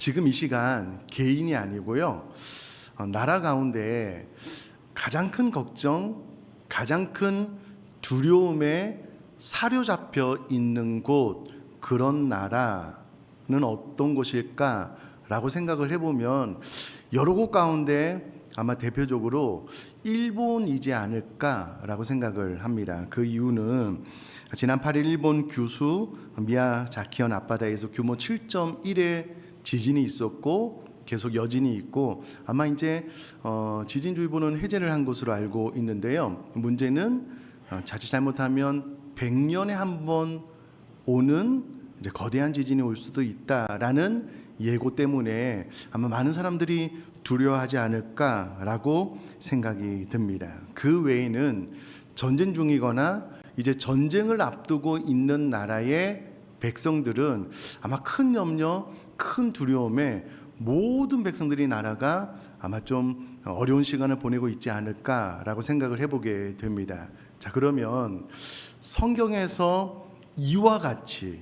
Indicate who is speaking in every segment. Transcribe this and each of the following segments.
Speaker 1: 지금 이 시간 개인이 아니고요, 나라 가운데 가장 큰 걱정, 가장 큰 두려움에 사로잡혀 있는 곳, 그런 나라는 어떤 곳일까라고 생각을 해보면 여러 곳 가운데 아마 대표적으로 일본이지 않을까라고 생각을 합니다. 그 이유는 지난 8일 일본 규슈 미야자키현 앞바다에서 규모 7.1의 지진이 있었고 계속 여진이 있고, 아마 이제 지진주의보는 해제를 한 것으로 알고 있는데요. 문제는 자칫 잘못하면 100년에 한 번 오는 이제 거대한 지진이 올 수도 있다라는 예고 때문에 아마 많은 사람들이 두려워하지 않을까라고 생각이 듭니다. 그 외에는 전쟁 중이거나 이제 전쟁을 앞두고 있는 나라의 백성들은 아마 큰 염려, 큰 두려움에 모든 백성들이 나라가 아마 좀 어려운 시간을 보내고 있지 않을까라고 생각을 해보게 됩니다. 자, 그러면 성경에서 이와 같이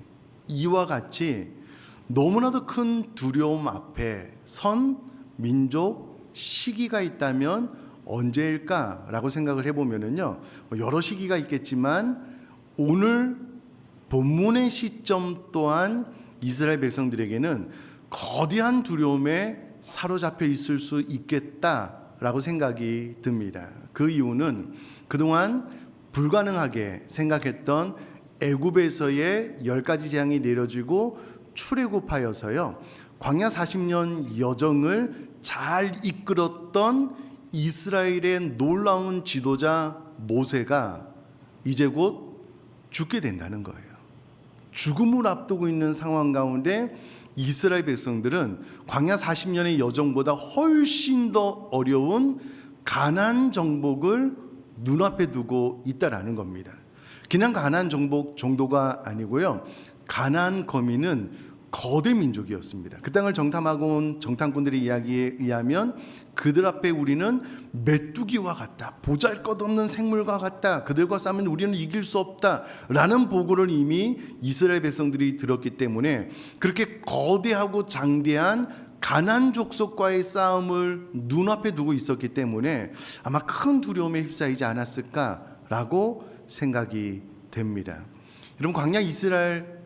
Speaker 1: 너무나도 큰 두려움 앞에 선 민족 시기가 있다면 언제일까라고 생각을 해보면요, 여러 시기가 있겠지만 오늘 본문의 시점 또한 이스라엘 백성들에게는 거대한 두려움에 사로잡혀 있을 수 있겠다라고 생각이 듭니다. 그 이유는 그동안 불가능하게 생각했던 애굽에서의 10가지 재앙이 내려지고 출애굽하여서요, 광야 40년 여정을 잘 이끌었던 이스라엘의 놀라운 지도자 모세가 이제 곧 죽게 된다는 거예요. 죽음을 앞두고 있는 상황 가운데 이스라엘 백성들은 광야 40년의 여정보다 훨씬 더 어려운 가나안 정복을 눈앞에 두고 있다라는 겁니다. 그냥 가나안 정복 정도가 아니고요, 가나안 거민은 거대 민족이었습니다. 그 땅을 정탐하고 온 정탐꾼들의 이야기에 의하면 그들 앞에 우리는 메뚜기와 같다, 보잘것없는 생물과 같다, 그들과 싸우면 우리는 이길 수 없다 라는 보고를 이미 이스라엘 백성들이 들었기 때문에 그렇게 거대하고 장대한 가나안 족속과의 싸움을 눈앞에 두고 있었기 때문에 아마 큰 두려움에 휩싸이지 않았을까라고 생각이 됩니다. 여러분, 광야 이스라엘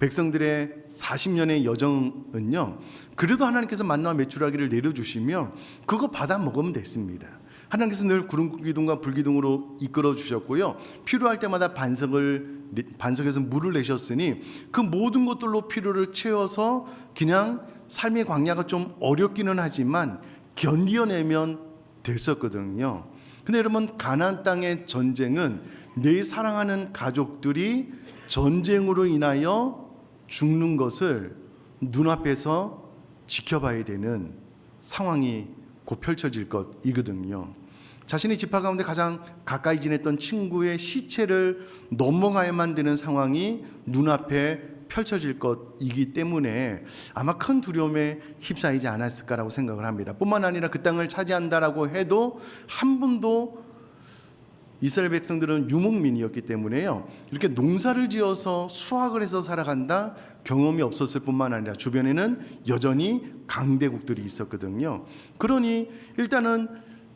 Speaker 1: 백성들의 40년의 여정은요, 그래도 하나님께서 만나와 메추라기를 내려주시면 그거 받아 먹으면 됐습니다. 하나님께서 늘 구름 기둥과 불 기둥으로 이끌어 주셨고요, 필요할 때마다 반석에서 물을 내셨으니 그 모든 것들로 필요를 채워서 그냥 삶의 광야가 좀 어렵기는 하지만 견디어내면 됐었거든요. 근데 여러분, 가나안 땅의 전쟁은 내 사랑하는 가족들이 전쟁으로 인하여 죽는 것을 눈앞에서 지켜봐야 되는 상황이 곧 펼쳐질 것이거든요. 자신의 지파 가운데 가장 가까이 지냈던 친구의 시체를 넘어가야만 되는 상황이 눈앞에 펼쳐질 것이기 때문에 아마 큰 두려움에 휩싸이지 않았을까라고 생각을 합니다. 뿐만 아니라 그 땅을 차지한다라고 해도 한 분도 이스라엘 백성들은 유목민이었기 때문에요, 이렇게 농사를 지어서 수확을 해서 살아간다 경험이 없었을 뿐만 아니라 주변에는 여전히 강대국들이 있었거든요. 그러니 일단은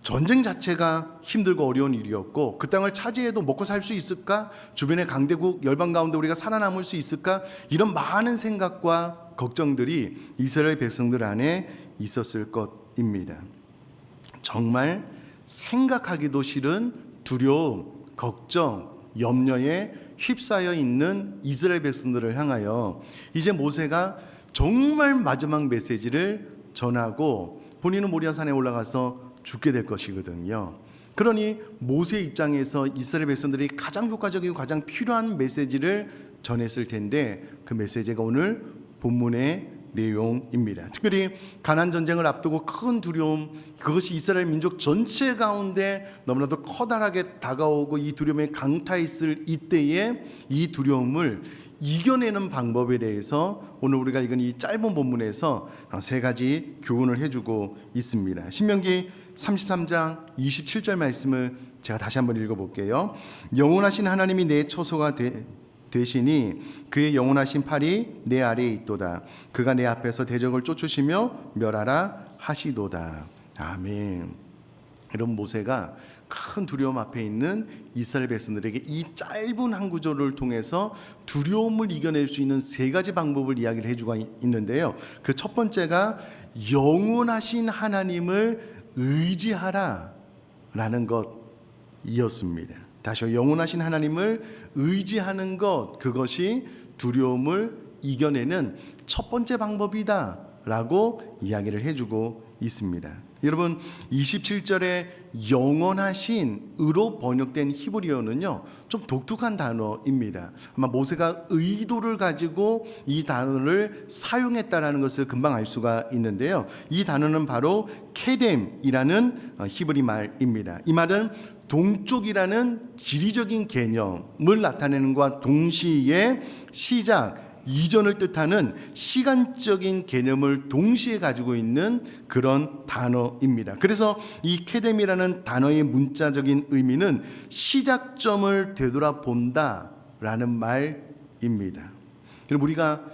Speaker 1: 전쟁 자체가 힘들고 어려운 일이었고, 그 땅을 차지해도 먹고 살 수 있을까? 주변의 강대국 열방 가운데 우리가 살아남을 수 있을까? 이런 많은 생각과 걱정들이 이스라엘 백성들 안에 있었을 것입니다. 정말 생각하기도 싫은 두려움, 걱정, 염려에 휩싸여 있는 이스라엘 백성들을 향하여 이제 모세가 정말 마지막 메시지를 전하고 본인은 모리아 산에 올라가서 죽게 될 것이거든요. 그러니 모세 입장에서 이스라엘 백성들이 가장 효과적이고 가장 필요한 메시지를 전했을 텐데 그 메시지가 오늘 본문의 내용입니다. 특별히 가나안 전쟁을 앞두고 큰 두려움, 그것이 이스라엘 민족 전체 가운데 너무나도 커다랗게 다가오고 이 두려움에 강타했을 이때에 이 두려움을 이겨내는 방법에 대해서 오늘 우리가 읽은 이 짧은 본문에서 세 가지 교훈을 해주고 있습니다. 신명기 33장 27절 말씀을 제가 다시 한번 읽어볼게요. 영원하신 하나님이 내 처소가 되시니 그의 영원하신 팔이 내 아래에 있도다. 그가 내 앞에서 대적을 쫓으시며 멸하라 하시도다. 아멘. 이런 모세가 큰 두려움 앞에 있는 이스라엘 백성들에게 이 짧은 한 구절을 통해서 두려움을 이겨낼 수 있는 세 가지 방법을 이야기를 해주고 있는데요. 그 첫 번째가 영원하신 하나님을 의지하라 라는 것이었습니다. 다시 영원하신 하나님을 의지하는 것, 그것이 두려움을 이겨내는 첫 번째 방법이다 라고 이야기를 해주고 있습니다. 여러분, 27절에 영원하신으로 번역된 히브리어는요 좀 독특한 단어입니다. 아마 모세가 의도를 가지고 이 단어를 사용했다라는 것을 금방 알 수가 있는데요, 이 단어는 바로 케뎀이라는 히브리 말입니다. 이 말은 동쪽이라는 지리적인 개념을 나타내는 것과 동시에 시작, 이전을 뜻하는 시간적인 개념을 동시에 가지고 있는 그런 단어입니다. 그래서 이 케뎀이라는 단어의 문자적인 의미는 시작점을 되돌아본다 라는 말입니다. 그럼 우리가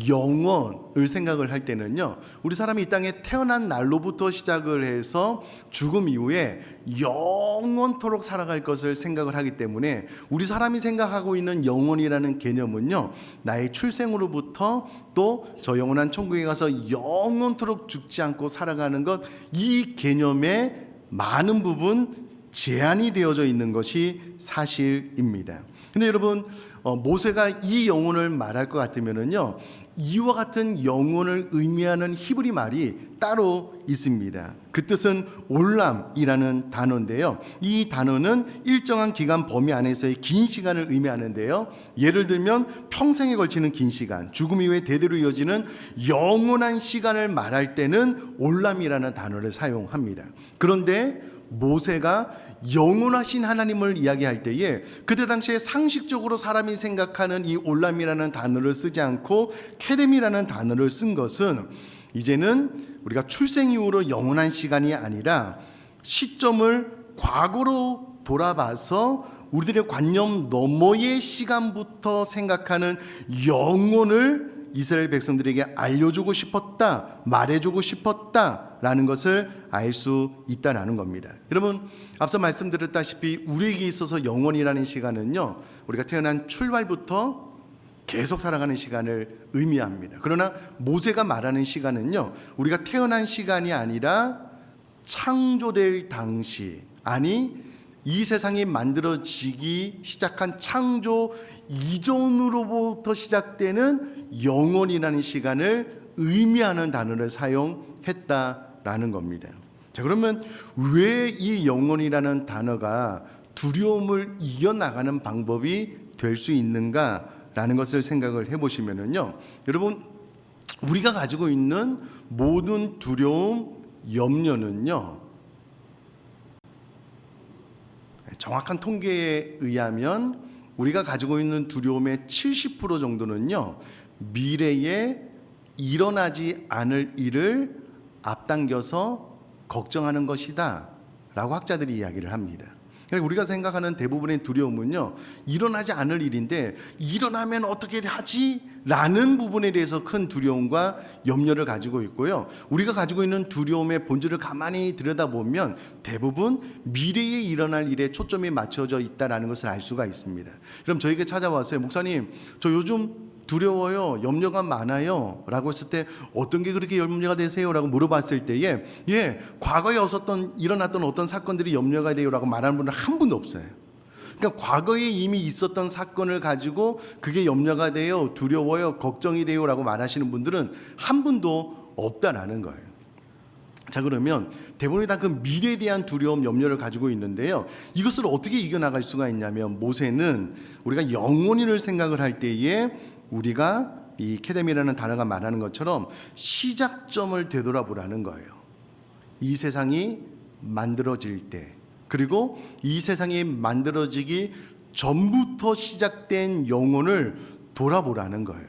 Speaker 1: 영원을 생각을 할 때는요, 우리 사람이 이 땅에 태어난 날로부터 시작을 해서 죽음 이후에 영원토록 살아갈 것을 생각을 하기 때문에 우리 사람이 생각하고 있는 영원이라는 개념은요, 나의 출생으로부터 또 저 영원한 천국에 가서 영원토록 죽지 않고 살아가는 것, 이 개념의 많은 부분 제한이 되어져 있는 것이 사실입니다. 근데 여러분, 모세가 이 영혼을 말할 것 같으면은요, 이와 같은 영혼을 의미하는 히브리 말이 따로 있습니다. 그 뜻은 올람이라는 단어인데요, 이 단어는 일정한 기간 범위 안에서의 긴 시간을 의미하는데요, 예를 들면 평생에 걸치는 긴 시간, 죽음 이후에 대대로 이어지는 영원한 시간을 말할 때는 올람이라는 단어를 사용합니다. 그런데 모세가 영원하신 하나님을 이야기할 때에 그때 당시에 상식적으로 사람이 생각하는 이 올람이라는 단어를 쓰지 않고 케뎀이라는 단어를 쓴 것은, 이제는 우리가 출생 이후로 영원한 시간이 아니라 시점을 과거로 돌아봐서 우리들의 관념 너머의 시간부터 생각하는 영혼을 이스라엘 백성들에게 알려주고 싶었다, 말해주고 싶었다라는 것을 알 수 있다라는 겁니다. 여러분, 앞서 말씀드렸다시피 우리에게 있어서 영원이라는 시간은요, 우리가 태어난 출발부터 계속 살아가는 시간을 의미합니다. 그러나 모세가 말하는 시간은요, 우리가 태어난 시간이 아니라 창조될 당시, 아니 이 세상이 만들어지기 시작한 창조 이전으로부터 시작되는 영원이라는 시간을 의미하는 단어를 사용했다라는 겁니다. 자, 그러면 왜 이 영원이라는 단어가 두려움을 이겨나가는 방법이 될 수 있는가라는 것을 생각을 해보시면요, 여러분, 우리가 가지고 있는 모든 두려움, 염려는요, 정확한 통계에 의하면 우리가 가지고 있는 두려움의 70% 정도는요, 미래에 일어나지 않을 일을 앞당겨서 걱정하는 것이다 라고 학자들이 이야기를 합니다. 그러니까 우리가 생각하는 대부분의 두려움은요, 일어나지 않을 일인데 일어나면 어떻게 하지? 라는 부분에 대해서 큰 두려움과 염려를 가지고 있고요, 우리가 가지고 있는 두려움의 본질을 가만히 들여다보면 대부분 미래에 일어날 일에 초점이 맞춰져 있다는 것을 알 수가 있습니다. 그럼 저에게 찾아와서요, 목사님, 저 요즘 두려워요, 염려가 많아요 라고 했을 때 어떤 게 그렇게 염려가 되세요? 라고 물어봤을 때에 과거에 일어났던 어떤 사건들이 염려가 돼요 라고 말하는 분은 한 분도 없어요. 그러니까 과거에 이미 있었던 사건을 가지고 그게 염려가 돼요, 두려워요, 걱정이 돼요 라고 말하시는 분들은 한 분도 없다라는 거예요. 자, 그러면 대부분이 다 그 미래에 대한 두려움, 염려를 가지고 있는데요, 이것을 어떻게 이겨나갈 수가 있냐면, 모세는 우리가 영원히를 생각을 할 때에 우리가 이 케뎀이라는 단어가 말하는 것처럼 시작점을 되돌아보라는 거예요. 이 세상이 만들어질 때, 그리고 이 세상이 만들어지기 전부터 시작된 영혼을 돌아보라는 거예요.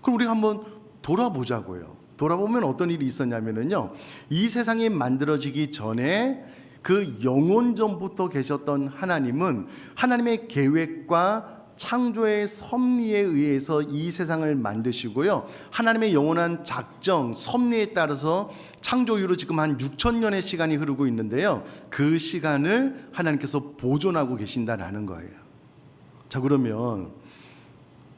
Speaker 1: 그럼 우리가 한번 돌아보자고요. 돌아보면 어떤 일이 있었냐면요, 이 세상이 만들어지기 전에 그 영원 전부터 계셨던 하나님은 하나님의 계획과 창조의 섭리에 의해서 이 세상을 만드시고요. 하나님의 영원한 작정, 섭리에 따라서 창조 이후로 지금 한 6,000년의 시간이 흐르고 있는데요. 그 시간을 하나님께서 보존하고 계신다라는 거예요. 자, 그러면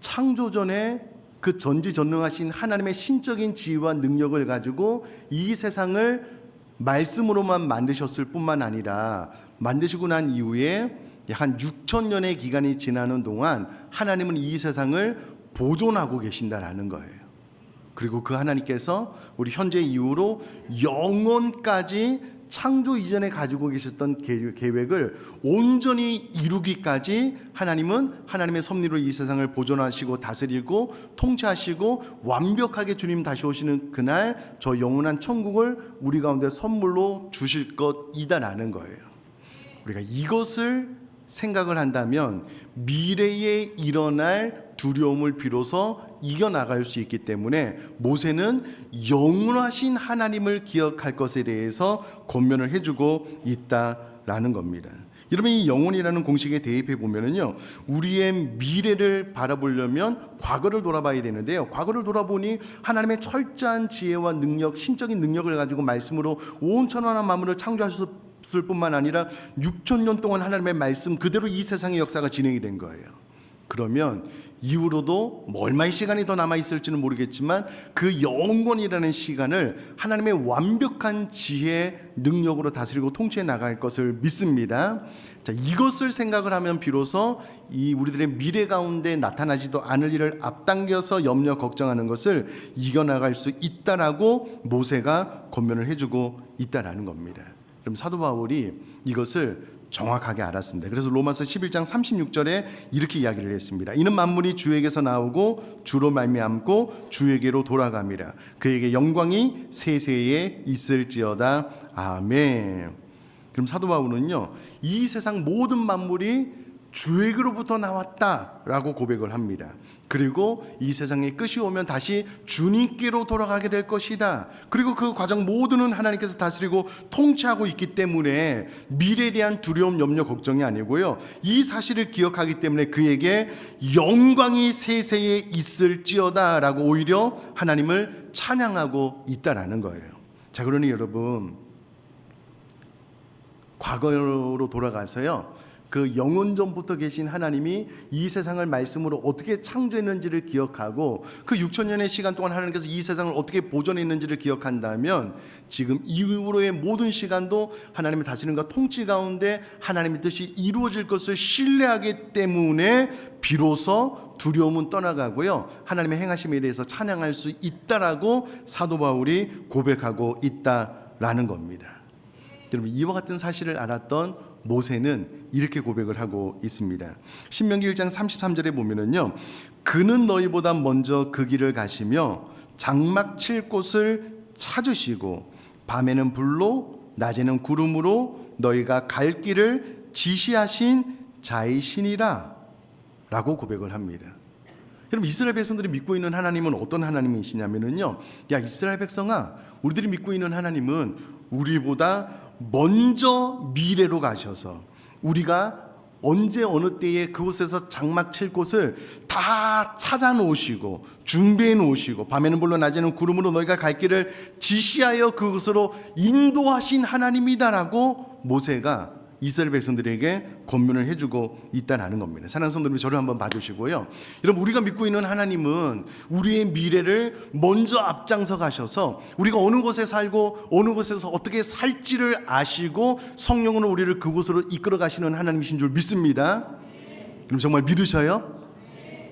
Speaker 1: 창조 전에 그 전지전능하신 하나님의 신적인 지혜와 능력을 가지고 이 세상을 말씀으로만 만드셨을 뿐만 아니라 만드시고 난 이후에 약 한 6,000년의 기간이 지나는 동안 하나님은 이 세상을 보존하고 계신다라는 거예요. 그리고 그 하나님께서 우리 현재 이후로 영원까지 창조 이전에 가지고 계셨던 계획을 온전히 이루기까지 하나님은 하나님의 섭리로 이 세상을 보존하시고 다스리고 통치하시고 완벽하게 주님 다시 오시는 그날 저 영원한 천국을 우리 가운데 선물로 주실 것이다라는 거예요. 우리가 이것을 생각을 한다면 미래에 일어날 두려움을 비로소 이겨나갈 수 있기 때문에 모세는 영원하신 하나님을 기억할 것에 대해서 권면을 해주고 있다라는 겁니다. 여러분, 이 영혼이라는 공식에 대입해 보면은요, 우리의 미래를 바라보려면 과거를 돌아봐야 되는데요. 과거를 돌아보니 하나님의 철저한 지혜와 능력, 신적인 능력을 가지고 말씀으로 온 천하와 만물을 창조하셨을 뿐만 아니라 6,000년 동안 하나님의 말씀 그대로 이 세상의 역사가 진행이 된 거예요. 그러면 이후로도 뭐 얼마의 시간이 더 남아 있을지는 모르겠지만 그 영원이라는 시간을 하나님의 완벽한 지혜, 능력으로 다스리고 통치해 나갈 것을 믿습니다. 자, 이것을 생각을 하면 비로소 이 우리들의 미래 가운데 나타나지도 않을 일을 앞당겨서 염려 걱정하는 것을 이겨나갈 수 있다라고 모세가 권면을 해주고 있다라는 겁니다. 그럼 사도 바울이 이것을 정확하게 알았습니다. 그래서 로마서 11장 36절에 이렇게 이야기를 했습니다. 이는 만물이 주에게서 나오고 주로 말미암고 주에게로 돌아갑니다. 그에게 영광이 세세에 있을지어다. 아멘. 그럼 사도 바울은요, 이 세상 모든 만물이 주에게로부터 나왔다라고 고백을 합니다. 그리고 이 세상의 끝이 오면 다시 주님께로 돌아가게 될 것이다. 그리고 그 과정 모두는 하나님께서 다스리고 통치하고 있기 때문에 미래에 대한 두려움, 염려, 걱정이 아니고요, 이 사실을 기억하기 때문에 그에게 영광이 세세에 있을지어다 라고 오히려 하나님을 찬양하고 있다라는 거예요. 자, 그러니 여러분, 과거로 돌아가서요, 그 영원 전부터 계신 하나님이 이 세상을 말씀으로 어떻게 창조했는지를 기억하고 그 6,000년의 시간 동안 하나님께서 이 세상을 어떻게 보존했는지를 기억한다면 지금 이후로의 모든 시간도 하나님의 다스림과 통치 가운데 하나님의 뜻이 이루어질 것을 신뢰하기 때문에 비로소 두려움은 떠나가고요, 하나님의 행하심에 대해서 찬양할 수 있다라고 사도 바울이 고백하고 있다라는 겁니다. 여러분, 이와 같은 사실을 알았던 모세는 이렇게 고백을 하고 있습니다. 신명기 1장 33절에 보면은요, 그는 너희보다 먼저 그 길을 가시며 장막 칠 곳을 찾으시고 밤에는 불로 낮에는 구름으로 너희가 갈 길을 지시하신 자이시니라 라고 고백을 합니다. 여러분, 이스라엘 백성들이 믿고 있는 하나님은 어떤 하나님이시냐면요, 야 이스라엘 백성아, 우리들이 믿고 있는 하나님은 우리보다 먼저 미래로 가셔서 우리가 언제 어느 때에 그곳에서 장막 칠 곳을 다 찾아 놓으시고 준비해 놓으시고 밤에는 불로 낮에는 구름으로 너희가 갈 길을 지시하여 그곳으로 인도하신 하나님이다라고 모세가 이스라엘 백성들에게 권면을 해주고 있다는 겁니다. 사랑하는 성도님, 저를 한번 봐주시고요. 여러분, 우리가 믿고 있는 하나님은 우리의 미래를 먼저 앞장서 가셔서 우리가 어느 곳에 살고 어느 곳에서 어떻게 살지를 아시고 성령으로 우리를 그곳으로 이끌어 가시는 하나님이신 줄 믿습니다. 그럼 정말 믿으셔요?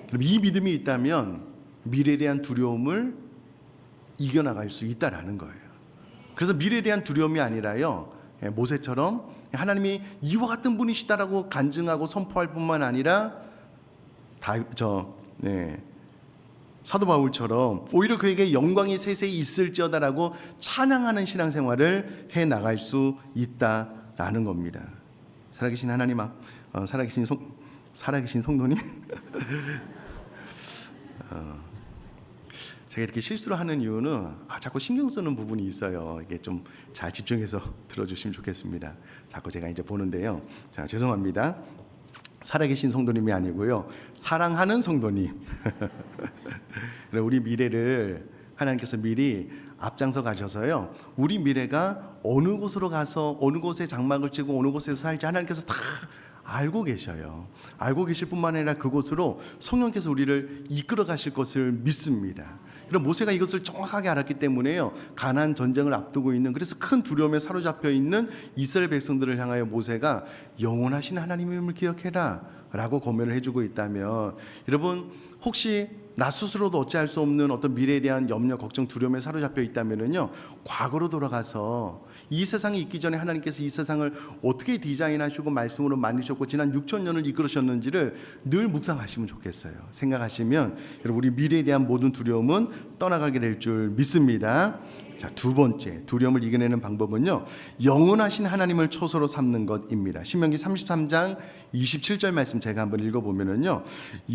Speaker 1: 그럼 이 믿음이 있다면 미래에 대한 두려움을 이겨나갈 수 있다라는 거예요. 그래서 미래에 대한 두려움이 아니라요, 모세처럼 하나님이 이와 같은 분이시다라고 간증하고 선포할 뿐만 아니라 사도 바울처럼 오히려 그에게 영광이 세세히 있을지어다라고 찬양하는 신앙생활을 해 나갈 수 있다라는 겁니다. 살아계신 하나님, 살아계신 성도님, 제가 이렇게 실수를 하는 이유는 자꾸 신경 쓰는 부분이 있어요. 이게 좀 잘 집중해서 들어주시면 좋겠습니다. 자꾸 제가 이제 보는데요. 자, 죄송합니다. 살아계신 성도님이 아니고요, 사랑하는 성도님. 우리 미래를 하나님께서 미리 앞장서 가셔서요, 우리 미래가 어느 곳으로 가서 어느 곳에 장막을 치고 어느 곳에서 살지 하나님께서 다 알고 계셔요. 알고 계실 뿐만 아니라 그곳으로 성령께서 우리를 이끌어 가실 것을 믿습니다. 그럼 모세가 이것을 정확하게 알았기 때문에요, 가나안 전쟁을 앞두고 있는, 그래서 큰 두려움에 사로잡혀 있는 이스라엘 백성들을 향하여 모세가 영원하신 하나님임을 기억해라 라고 권면을 해주고 있다면, 여러분 혹시 나 스스로도 어찌할 수 없는 어떤 미래에 대한 염려, 걱정, 두려움에 사로잡혀 있다면요, 과거로 돌아가서 이 세상에 있기 전에 하나님께서 이 세상을 어떻게 디자인하시고 말씀으로 만드셨고 지난 6,000년을 이끌으셨는지를 늘 묵상하시면 좋겠어요. 생각하시면 여러분 우리 미래에 대한 모든 두려움은 떠나가게 될 줄 믿습니다. 자, 두 번째 두려움을 이겨내는 방법은요, 영원하신 하나님을 처소로 삼는 것입니다. 신명기 33장 27절 말씀 제가 한번 읽어보면은요,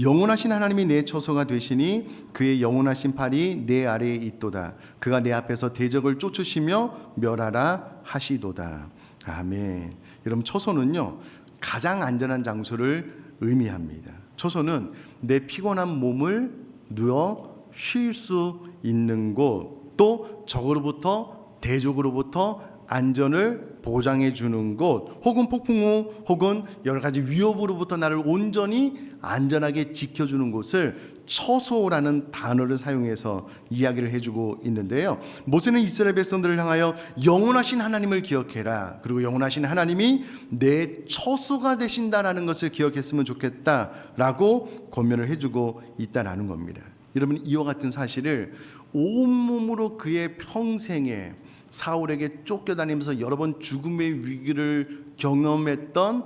Speaker 1: 영원하신 하나님이 내 처소가 되시니 그의 영원하신 팔이 내 아래에 있도다. 그가 내 앞에서 대적을 쫓으시며 멸하라 하시도다. 아멘. 여러분 처소는요, 가장 안전한 장소를 의미합니다. 처소는 내 피곤한 몸을 누워 쉴 수 있는 곳, 또 적으로부터 대적으로부터 안전을 보장해 주는 곳, 혹은 폭풍 후 혹은 여러 가지 위협으로부터 나를 온전히 안전하게 지켜주는 곳을 처소라는 단어를 사용해서 이야기를 해주고 있는데요, 모세는 이스라엘 백성들을 향하여 영원하신 하나님을 기억해라, 그리고 영원하신 하나님이 내 처소가 되신다라는 것을 기억했으면 좋겠다라고 권면을 해주고 있다라는 겁니다. 여러분 이와 같은 사실을 온몸으로 그의 평생에 사울에게 쫓겨다니면서 여러 번 죽음의 위기를 경험했던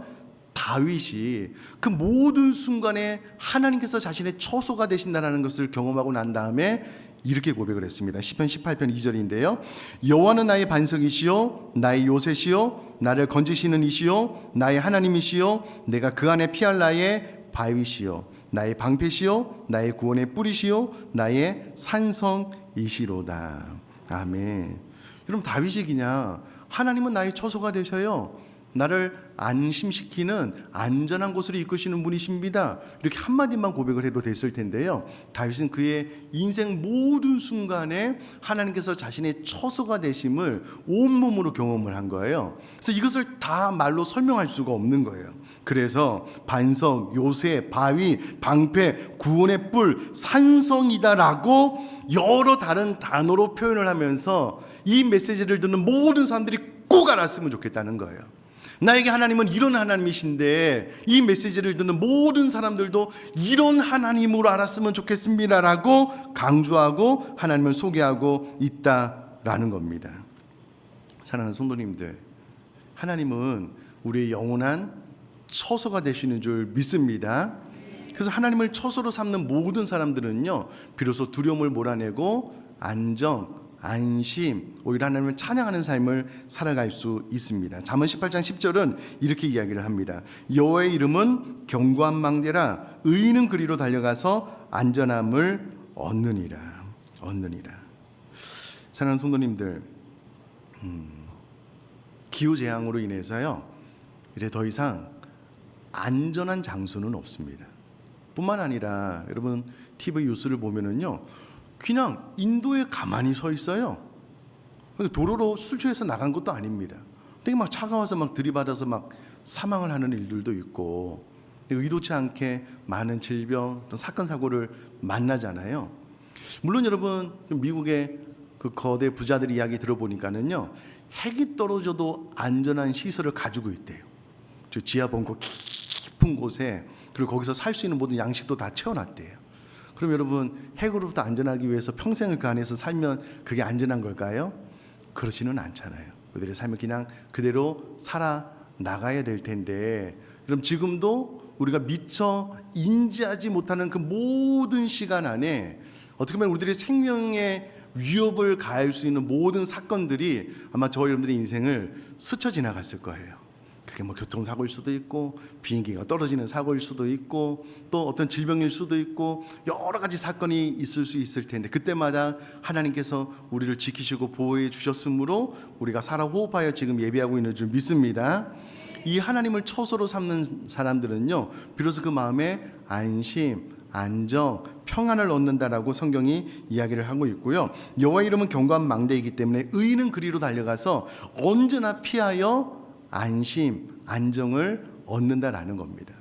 Speaker 1: 다윗이 그 모든 순간에 하나님께서 자신의 처소가 되신다는 것을 경험하고 난 다음에 이렇게 고백을 했습니다. 시편 18편 2절인데요. 여호와는 나의 반석이시요 나의 요새시요 나를 건지시는 이시요 나의 하나님이시요 내가 그 안에 피할 나의 바위시요 나의 방패시요 나의 구원의 뿌리시요 나의 산성이시로다. 아멘. 여러분 다윗이 그냥 하나님은 나의 처소가 되셔요, 나를 안심시키는 안전한 곳으로 이끄시는 분이십니다, 이렇게 한마디만 고백을 해도 됐을 텐데요, 다윗은 그의 인생 모든 순간에 하나님께서 자신의 처소가 되심을 온몸으로 경험을 한 거예요. 그래서 이것을 다 말로 설명할 수가 없는 거예요. 그래서 반석, 요새, 바위, 방패, 구원의 뿔, 산성이다라고 여러 다른 단어로 표현을 하면서 이 메시지를 듣는 모든 사람들이 꼭 알았으면 좋겠다는 거예요. 나에게 하나님은 이런 하나님이신데 이 메시지를 듣는 모든 사람들도 이런 하나님으로 알았으면 좋겠습니다라고 강조하고 하나님을 소개하고 있다라는 겁니다. 사랑하는 성도님들, 하나님은 우리의 영원한 처소가 되시는 줄 믿습니다. 그래서 하나님을 처소로 삼는 모든 사람들은요, 비로소 두려움을 몰아내고 안정, 안심, 오히려 하나님을 찬양하는 삶을 살아갈 수 있습니다. 잠언 18장 10절은 이렇게 이야기를 합니다. 여호와의 이름은 견고한 망대라, 의인은 그리로 달려가서 안전함을 얻느니라. 사랑하는 성도님들, 기후재앙으로 인해서요, 이제 더 이상 안전한 장소는 없습니다. 뿐만 아니라 여러분 TV 뉴스를 보면은요, 그냥 인도에 가만히 서 있어요. 도로로 술 취해서 나간 것도 아닙니다. 되게 막 차가 와서 막 들이받아서 막 사망을 하는 일들도 있고, 의도치 않게 많은 질병, 어떤 사건 사고를 만나잖아요. 물론 여러분 미국의 그 거대 부자들 이야기 들어보니까는요, 핵이 떨어져도 안전한 시설을 가지고 있대요. 저 지하 벙커 깊은 곳에, 그리고 거기서 살 수 있는 모든 양식도 다 채워놨대요. 그럼 여러분 핵으로부터 안전하기 위해서 평생을 그 안에서 살면 그게 안전한 걸까요? 그렇지는 않잖아요. 그들의 삶을 그냥 그대로 살아나가야 될 텐데, 그럼 지금도 우리가 미처 인지하지 못하는 그 모든 시간 안에 어떻게 보면 우리들의 생명에 위협을 가할 수 있는 모든 사건들이 아마 저와 여러분들의 인생을 스쳐 지나갔을 거예요. 그게 뭐 교통사고일 수도 있고, 비행기가 떨어지는 사고일 수도 있고, 또 어떤 질병일 수도 있고, 여러 가지 사건이 있을 수 있을 텐데, 그때마다 하나님께서 우리를 지키시고 보호해 주셨으므로 우리가 살아 호흡하여 지금 예배하고 있는 줄 믿습니다. 이 하나님을 처소로 삼는 사람들은요, 비로소 그 마음에 안심, 안정, 평안을 얻는다라고 성경이 이야기를 하고 있고요. 여호와 이름은 견고한 망대이기 때문에 의인은 그리로 달려가서 언제나 피하여 안심, 안정을 얻는다라는 겁니다.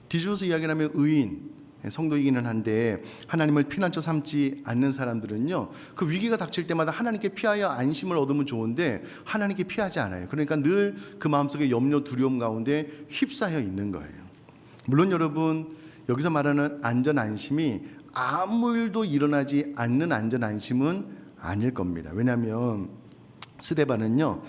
Speaker 1: 뒤집어서 이야기를 하면 의인, 성도이기는 한데 하나님을 피난처 삼지 않는 사람들은요, 그 위기가 닥칠 때마다 하나님께 피하여 안심을 얻으면 좋은데 하나님께 피하지 않아요. 그러니까 늘 그 마음속에 염려, 두려움 가운데 휩싸여 있는 거예요. 물론 여러분, 여기서 말하는 안전 안심이 아무 일도 일어나지 않는 안전 안심은 아닐 겁니다. 왜냐하면 스데반은요,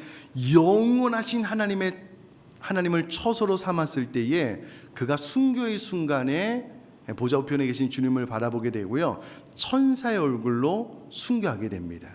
Speaker 1: 영원하신 하나님을 처소로 삼았을 때에 그가 순교의 순간에 보좌 우편에 계신 주님을 바라보게 되고요, 천사의 얼굴로 순교하게 됩니다.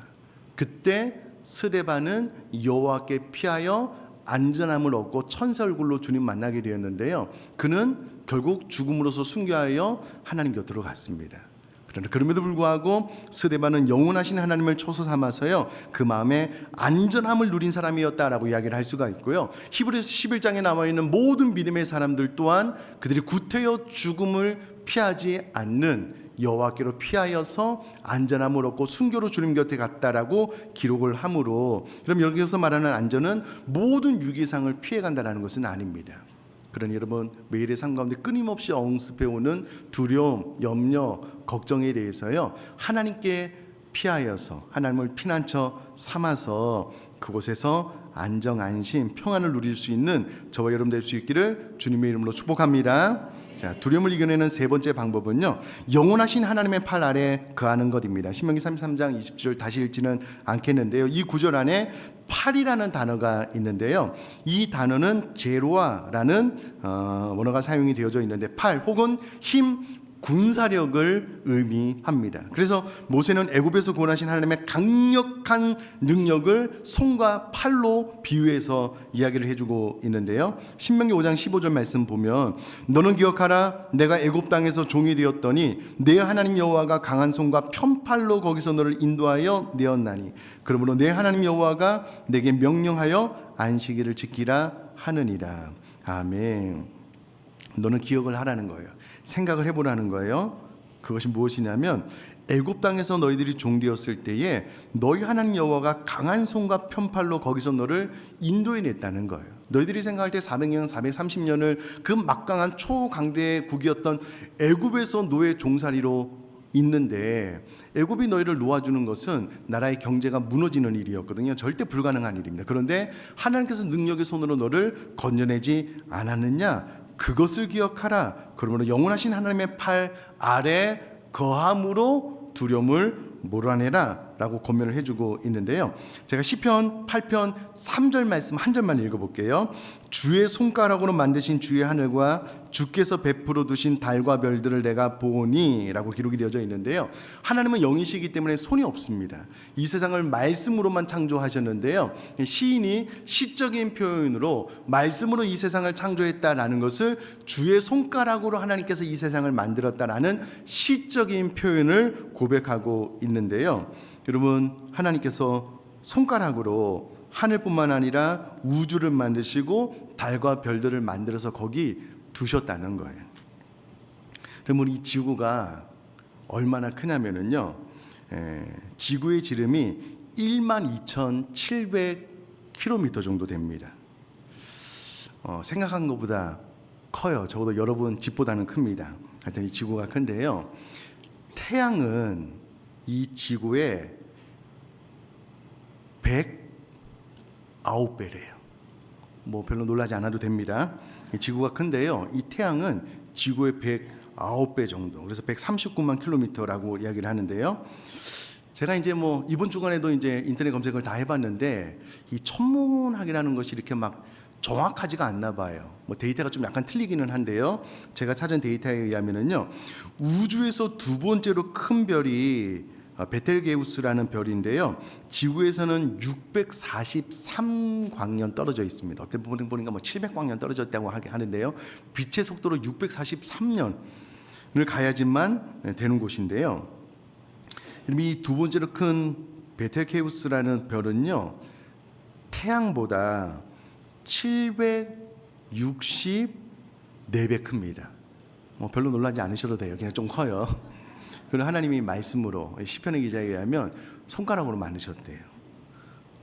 Speaker 1: 그때 스데반은 여호와께 피하여 안전함을 얻고 천사 얼굴로 주님 만나게 되었는데요, 그는 결국 죽음으로써 순교하여 하나님 곁으로 갔습니다. 그러나 그럼에도 불구하고 스데반은 영원하신 하나님을 처소 삼아서요, 그 마음에 안전함을 누린 사람이었다라고 이야기를 할 수가 있고요. 히브리서 11장에 나와 있는 모든 믿음의 사람들 또한 그들이 구태여 죽음을 피하지 않는 여호와께로 피하여서 안전함을 얻고 순교로 주님 곁에 갔다라고 기록을 하므로, 그럼 여기서 말하는 안전은 모든 위기상을 피해간다라는 것은 아닙니다. 그러니 여러분, 매일의 삶 가운데 끊임없이 엉습해오는 두려움, 염려, 걱정에 대해서요, 하나님께 피하여서 하나님을 피난처 삼아서 그곳에서 안정, 안심, 평안을 누릴 수 있는 저와 여러분 될 수 있기를 주님의 이름으로 축복합니다. 자, 두려움을 이겨내는 세 번째 방법은요, 영원하신 하나님의 팔 아래 거하는 것입니다. 신명기 33장 20절 다시 읽지는 않겠는데요, 이 구절 안에 팔이라는 단어가 있는데요, 이 단어는 제로아라는 원어가 사용이 되어져 있는데 팔 혹은 힘, 군사력을 의미합니다. 그래서 모세는 애굽에서 구원하신 하나님의 강력한 능력을 손과 팔로 비유해서 이야기를 해주고 있는데요, 신명기 5장 15절 말씀 보면, 너는 기억하라, 내가 애굽 땅에서 종이 되었더니 내 하나님 여호와가 강한 손과 편팔로 거기서 너를 인도하여 내었나니 그러므로 내 하나님 여호와가 내게 명령하여 안식일을 지키라 하느니라. 아멘. 너는 기억을 하라는 거예요. 생각을 해보라는 거예요. 그것이 무엇이냐면, 애굽 땅에서 너희들이 종되었을 때에 너희 하나님 여호와가 강한 손과 편팔로 거기서 너를 인도해냈다는 거예요. 너희들이 생각할 때 400년, 430년을 그 막강한 초강대국이었던 애굽에서 노예 종살이로 있는데, 애굽이 너희를 놓아주는 것은 나라의 경제가 무너지는 일이었거든요. 절대 불가능한 일입니다. 그런데 하나님께서 능력의 손으로 너를 건져내지 않았느냐? 그것을 기억하라. 그러므로 영원하신 하나님의 팔 아래 거함으로 두려움을 몰아내라 라고 권면을 해주고 있는데요, 제가 시편 8편 3절 말씀 한 절만 읽어볼게요. 주의 손가락으로 만드신 주의 하늘과 주께서 베풀어 두신 달과 별들을 내가 보니 라고 기록이 되어져 있는데요, 하나님은 영이시기 때문에 손이 없습니다. 이 세상을 말씀으로만 창조하셨는데요, 시인이 시적인 표현으로 말씀으로 이 세상을 창조했다라는 것을 주의 손가락으로 하나님께서 이 세상을 만들었다라는 시적인 표현을 고백하고 있는데요, 여러분, 하나님께서 손가락으로 하늘뿐만 아니라 우주를 만드시고 달과 별들을 만들어서 거기 두셨다는 거예요. 그러면 이 지구가 얼마나 크냐면요, 지구의 지름이 12,700km 정도 됩니다. 생각한 것보다 커요. 적어도 여러분 집보다는 큽니다. 하여튼 이 지구가 큰데요, 태양은 이 지구의 109배래요. 뭐 별로 놀라지 않아도 됩니다. 이 지구가 큰데요, 이 태양은 지구의 109배 정도, 그래서 139만 킬로미터라고 이야기를 하는데요, 제가 이제 뭐 이번 주간에도 이제 인터넷 검색을 다 해봤는데 이 천문학이라는 것이 이렇게 막 정확하지가 않나 봐요. 뭐 데이터가 좀 약간 틀리기는 한데요, 제가 찾은 데이터에 의하면은요, 우주에서 두 번째로 큰 별이 베텔게우스라는 별인데요, 지구에서는 643광년 떨어져 있습니다. 어떻게 보니까 뭐 700광년 떨어졌다고 하는데요, 빛의 속도로 643년을 가야지만 되는 곳인데요, 이 두 번째로 큰 베텔게우스라는 별은요, 태양보다 64배 큽니다. 별로 놀라지 않으셔도 돼요. 그냥 좀 커요. 그리고 하나님이 말씀으로 시편의 기자에 의하면 손가락으로 만드셨대요.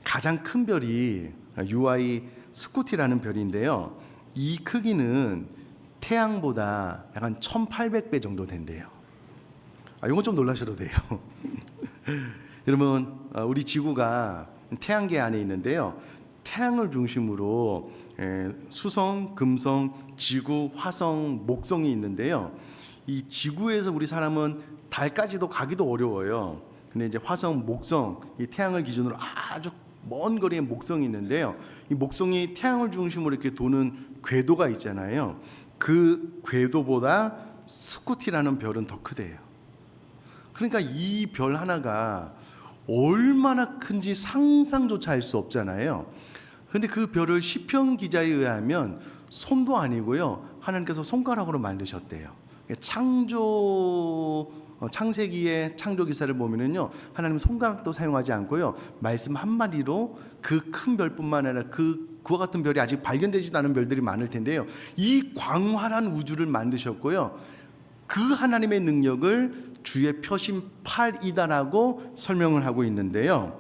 Speaker 1: 가장 큰 별이 UI 스쿠티라는 별인데요. 이 크기는 태양보다 약간 1800배 정도 된대요. 이건 좀 놀라셔도 돼요. 여러분, 우리 지구가 태양계 안에 있는데요. 태양을 중심으로 수성, 금성, 지구, 화성, 목성이 있는데요. 이 지구에서 우리 사람은 달까지도 가기도 어려워요. 근데 이제 화성, 목성, 이 태양을 기준으로 아주 먼 거리에 목성이 있는데요. 이 목성이 태양을 중심으로 이렇게 도는 궤도가 있잖아요. 그 궤도보다 스쿠티라는 별은 더 크대요. 그러니까 이 별 하나가 얼마나 큰지 상상조차 할 수 없잖아요. 근데 그 별을 시편 기자에 의하면 손도 아니고요. 하나님께서 손가락으로 만드셨대요. 창세기의 창조 기사를 보면은요. 하나님은 손가락도 사용하지 않고요. 말씀 한마디로 그 큰 별뿐만 아니라 그와 같은 별이 아직 발견되지도 않은 별들이 많을 텐데요. 이 광활한 우주를 만드셨고요. 그 하나님의 능력을 주의 펴신 팔이다라고 설명을 하고 있는데요.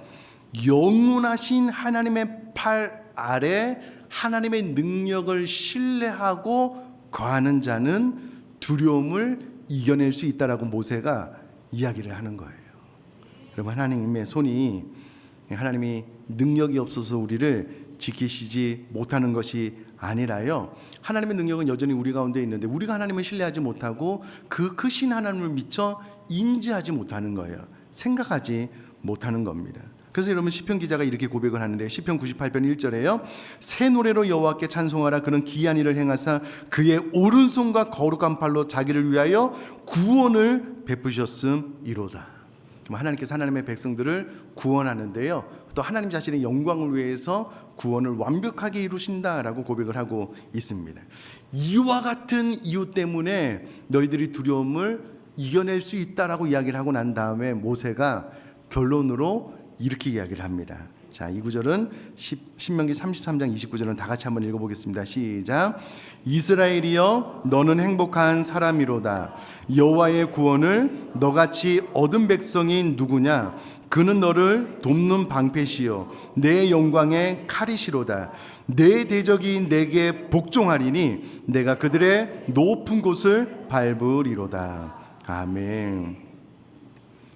Speaker 1: 영원하신 하나님의 팔 아래 하나님의 능력을 신뢰하고 거하는 자는 두려움을 이겨낼 수 있다라고 모세가 이야기를 하는 거예요. 여러분, 하나님의 손이, 하나님이 능력이 없어서 우리를 지키시지 못하는 것이 아니라요. 하나님의 능력은 여전히 우리 가운데 있는데 우리가 하나님을 신뢰하지 못하고 그 크신 하나님을 미처 인지하지 못하는 거예요. 생각하지 못하는 겁니다. 그래서 여러분, 시편 기자가 이렇게 고백을 하는데 시편 98편 1절에요. 새 노래로 여호와께 찬송하라. 그는 기이한 일을 행하사 그의 오른손과 거룩한 팔로 자기를 위하여 구원을 베푸셨음이로다. 하나님께서 하나님의 백성들을 구원하는데요. 또 하나님 자신의 영광을 위해서 구원을 완벽하게 이루신다라고 고백을 하고 있습니다. 이와 같은 이유 때문에 너희들이 두려움을 이겨낼 수 있다라고 이야기를 하고 난 다음에 모세가 결론으로 이렇게 이야기를 합니다. 자, 이 구절은 신명기 33장 29절은 다 같이 한번 읽어보겠습니다. 시작. 이스라엘이여 너는 행복한 사람이로다. 여호와의 구원을 너같이 얻은 백성이 누구냐? 그는 너를 돕는 방패시요 내 영광의 칼이시로다. 내 대적이 내게 복종하리니 내가 그들의 높은 곳을 밟으리로다. 아멘.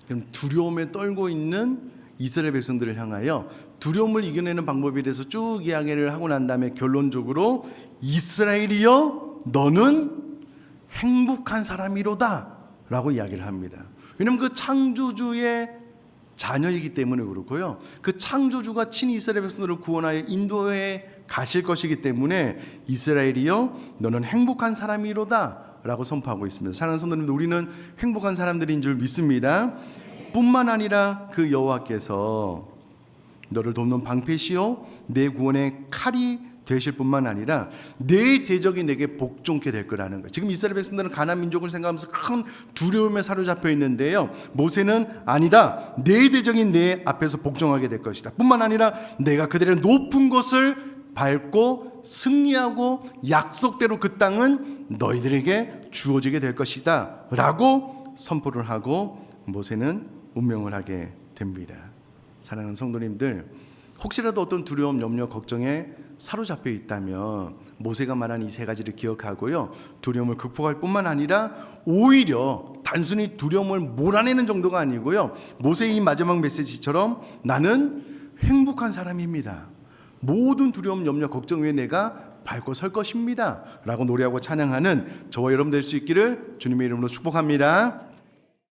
Speaker 1: 그럼 두려움에 떨고 있는 이스라엘 백성들을 향하여 두려움을 이겨내는 방법에 대해서 쭉 이야기를 하고 난 다음에 결론적으로 이스라엘이여 너는 행복한 사람이로다 라고 이야기를 합니다. 왜냐하면 그 창조주의 자녀이기 때문에 그렇고요. 그 창조주가 친히 이스라엘 백성들을 구원하여 인도에 가실 것이기 때문에 이스라엘이여 너는 행복한 사람이로다 라고 선포하고 있습니다. 사랑하는 성도님들, 우리는 행복한 사람들인 줄 믿습니다. 뿐만 아니라 그 여호와께서 너를 돕는 방패시요 내 구원의 칼이 되실 뿐만 아니라 내 대적이 내게 복종케 될 거라는 거예요. 지금 이스라엘 백성들은 가나안 민족을 생각하면서 큰 두려움에 사로잡혀 있는데요. 모세는 아니다. 내 대적이 내 앞에서 복종하게 될 것이다. 뿐만 아니라 내가 그들의 높은 곳을 밟고 승리하고 약속대로 그 땅은 너희들에게 주어지게 될 것이다 라고 선포를 하고 모세는 운명을 하게 됩니다. 사랑하는 성도님들, 혹시라도 어떤 두려움, 염려, 걱정에 사로잡혀 있다면 모세가 말한 이 세 가지를 기억하고요. 두려움을 극복할 뿐만 아니라 오히려 단순히 두려움을 몰아내는 정도가 아니고요. 모세의 이 마지막 메시지처럼 나는 행복한 사람입니다. 모든 두려움, 염려, 걱정 위에 내가 밟고 설 것입니다 라고 노래하고 찬양하는 저와 여러분 될 수 있기를 주님의 이름으로 축복합니다.